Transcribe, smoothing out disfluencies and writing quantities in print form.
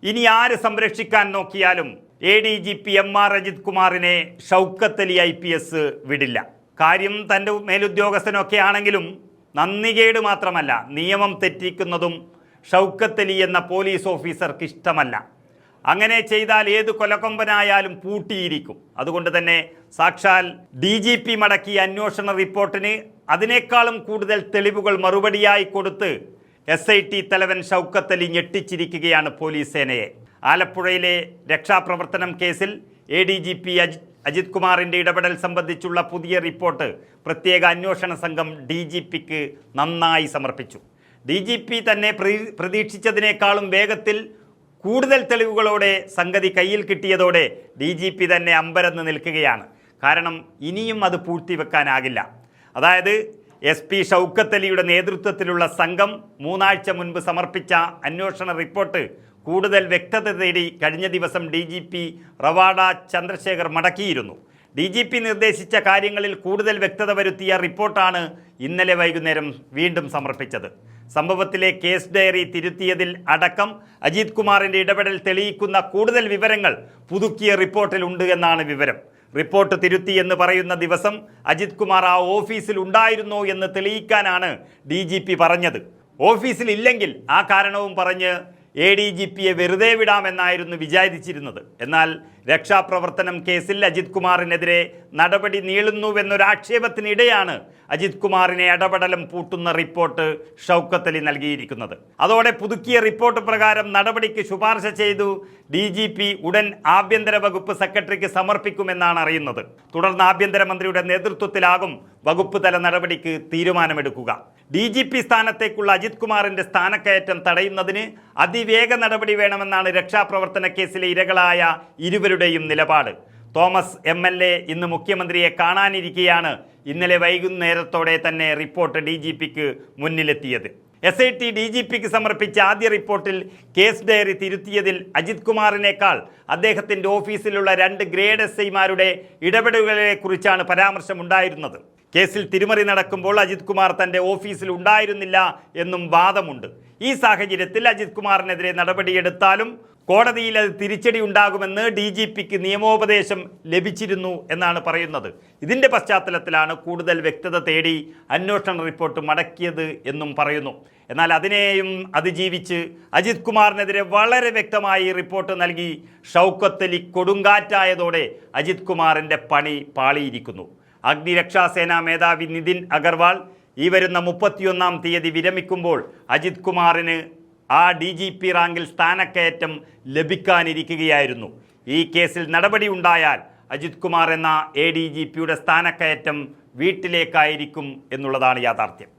ഇനി ആര് സംരക്ഷിക്കാൻ നോക്കിയാലും ADGP MR അജിത് കുമാറിനെ ഷൗക്കത്ത് അലി IPS വിടില്ല. കാര്യം തൻ്റെ മേലുദ്യോഗസ്ഥനൊക്കെ ആണെങ്കിലും നന്ദികേട് മാത്രമല്ല, നിയമം തെറ്റിക്കുന്നതും ഷൗക്കത്ത് അലി എന്ന പോലീസ് ഓഫീസർക്ക് ഇഷ്ടമല്ല. അങ്ങനെ ചെയ്താൽ ഏത് കൊലക്കൊമ്പനായാലും പൂട്ടിയിരിക്കും. അതുകൊണ്ട് തന്നെ സാക്ഷാൽ DGP മടക്കിയ അന്വേഷണ റിപ്പോർട്ടിന് അതിനേക്കാളും കൂടുതൽ തെളിവുകൾ മറുപടിയായി കൊടുത്ത് SIT തലവൻ ഷൗക്കത്ത് അലി ഞെട്ടിച്ചിരിക്കുകയാണ് പോലീസ് സേനയെ. ആലപ്പുഴയിലെ രക്ഷാപ്രവർത്തനം കേസിൽ ADGP അജിത് കുമാറിൻ്റെ ഇടപെടൽ സംബന്ധിച്ചുള്ള പുതിയ റിപ്പോർട്ട് പ്രത്യേക അന്വേഷണ സംഘം DGPക്ക് നന്നായി സമർപ്പിച്ചു. DGP തന്നെ പ്രതീക്ഷിച്ചതിനേക്കാളും വേഗത്തിൽ കൂടുതൽ തെളിവുകളോടെ സംഗതി കയ്യിൽ കിട്ടിയതോടെ DGP തന്നെ അമ്പരന്ന് നിൽക്കുകയാണ്. കാരണം ഇനിയും അത് പൂഴ്ത്തിവെക്കാനാകില്ല. അതായത് SP ഷൗക്കത്ത് അലിയുടെ നേതൃത്വത്തിലുള്ള സംഘം 3 ആഴ്ച മുൻപ് സമർപ്പിച്ച അന്വേഷണ റിപ്പോർട്ട് കൂടുതൽ വ്യക്തത തേടി കഴിഞ്ഞ ദിവസം DGP റവാഡ ചന്ദ്രശേഖർ മടക്കിയിരുന്നു. DGP നിർദ്ദേശിച്ച കാര്യങ്ങളിൽ കൂടുതൽ വ്യക്തത വരുത്തിയ റിപ്പോർട്ടാണ് ഇന്നലെ വൈകുന്നേരം വീണ്ടും സമർപ്പിച്ചത്. സംഭവത്തിലെ കേസ് ഡയറി തിരുത്തിയതിൽ അടക്കം അജിത് കുമാറിൻ്റെ ഇടപെടൽ തെളിയിക്കുന്ന കൂടുതൽ വിവരങ്ങൾ പുതുക്കിയ റിപ്പോർട്ടിലുണ്ട് എന്നാണ് വിവരം. റിപ്പോർട്ട് തിരുത്തി എന്ന് പറയുന്ന ദിവസം അജിത് കുമാർ ആ ഓഫീസിൽ ഉണ്ടായിരുന്നോ എന്ന് തെളിയിക്കാനാണ് DGP പറഞ്ഞത്. ഓഫീസിൽ ഇല്ലെങ്കിൽ ആ കാരണവും പറഞ്ഞ് ADGPയെ വെറുതെ വിടാമെന്നായിരുന്നു വിചാരിച്ചിരുന്നത്. എന്നാൽ രക്ഷാപ്രവർത്തനം കേസിൽ അജിത് കുമാറിനെതിരെ നടപടി നീളുന്നുവെന്നൊരാക്ഷേപത്തിനിടെയാണ് അജിത് കുമാറിനെ ഇടപെടലും പൂട്ടുന്ന റിപ്പോർട്ട് ഷൗക്കത്ത് അലി നൽകിയിരിക്കുന്നത്. അതോടെ പുതുക്കിയ റിപ്പോർട്ട് പ്രകാരം നടപടിക്ക് ശുപാർശ ചെയ്തു DGP ഉടൻ ആഭ്യന്തര വകുപ്പ് സെക്രട്ടറിക്ക് സമർപ്പിക്കുമെന്നാണ് അറിയുന്നത്. തുടർന്ന് ആഭ്യന്തരമന്ത്രിയുടെ നേതൃത്വത്തിലാകും വകുപ്പ് തല നടപടിക്ക് തീരുമാനമെടുക്കുക. DGP സ്ഥാനത്തേക്കുള്ള അജിത് കുമാറിൻ്റെ സ്ഥാനക്കയറ്റം തടയുന്നതിന് അതിവേഗ നടപടി വേണമെന്നാണ് രക്ഷാപ്രവർത്തന കേസിലെ ഇരകളായ ഇരുവരുടെയും നിലപാട്. തോമസ് MLA ഇന്ന് മുഖ്യമന്ത്രിയെ കാണാനിരിക്കെയാണ് ഇന്നലെ വൈകുന്നേരത്തോടെ തന്നെ റിപ്പോർട്ട് DGPക്ക് മുന്നിലെത്തിയത്. SIT DGPക്ക് സമർപ്പിച്ച ആദ്യ റിപ്പോർട്ടിൽ കേസ് ഡയറി തിരുത്തിയതിൽ അജിത് കുമാറിനേക്കാൾ അദ്ദേഹത്തിൻ്റെ ഓഫീസിലുള്ള 2 ഗ്രേഡ് SIമാരുടെ ഇടപെടലുകളെക്കുറിച്ചാണ് പരാമർശമുണ്ടായിരുന്നത്. കേസിൽ തിരിമറി നടക്കുമ്പോൾ അജിത് കുമാർ തൻ്റെ ഓഫീസിൽ ഉണ്ടായിരുന്നില്ല എന്നും വാദമുണ്ട്. ഈ സാഹചര്യത്തിൽ അജിത് കുമാറിനെതിരെ നടപടിയെടുത്താലും കോടതിയിൽ അത് തിരിച്ചടി ഉണ്ടാകുമെന്ന് DGPക്ക് നിയമോപദേശം ലഭിച്ചിരുന്നു എന്നാണ് പറയുന്നത്. ഇതിൻ്റെ പശ്ചാത്തലത്തിലാണ് കൂടുതൽ വ്യക്തത തേടി അന്വേഷണ റിപ്പോർട്ട് മടക്കിയത് എന്നും പറയുന്നു. എന്നാൽ അതിനെയും അതിജീവിച്ച് അജിത് കുമാറിനെതിരെ വളരെ വ്യക്തമായി റിപ്പോർട്ട് നൽകി ഷൗക്കത്ത് അലി കൊടുങ്കാറ്റായതോടെ അജിത് കുമാറിൻ്റെ പണി പാളിയിരിക്കുന്നു. അഗ്നിരക്ഷാസേനാ മേധാവി നിതിൻ അഗർവാൾ ഈ വരുന്ന 31-ാം തീയതി വിരമിക്കുമ്പോൾ അജിത് കുമാറിന് ആ DGP റാങ്കിൽ സ്ഥാനക്കയറ്റം ലഭിക്കാനിരിക്കുകയായിരുന്നു. ഈ കേസിൽ നടപടി ഉണ്ടായാൽ അജിത് കുമാർ എന്ന ADGPയുടെ സ്ഥാനക്കയറ്റം വീട്ടിലേക്കായിരിക്കും എന്നുള്ളതാണ് യാഥാർത്ഥ്യം.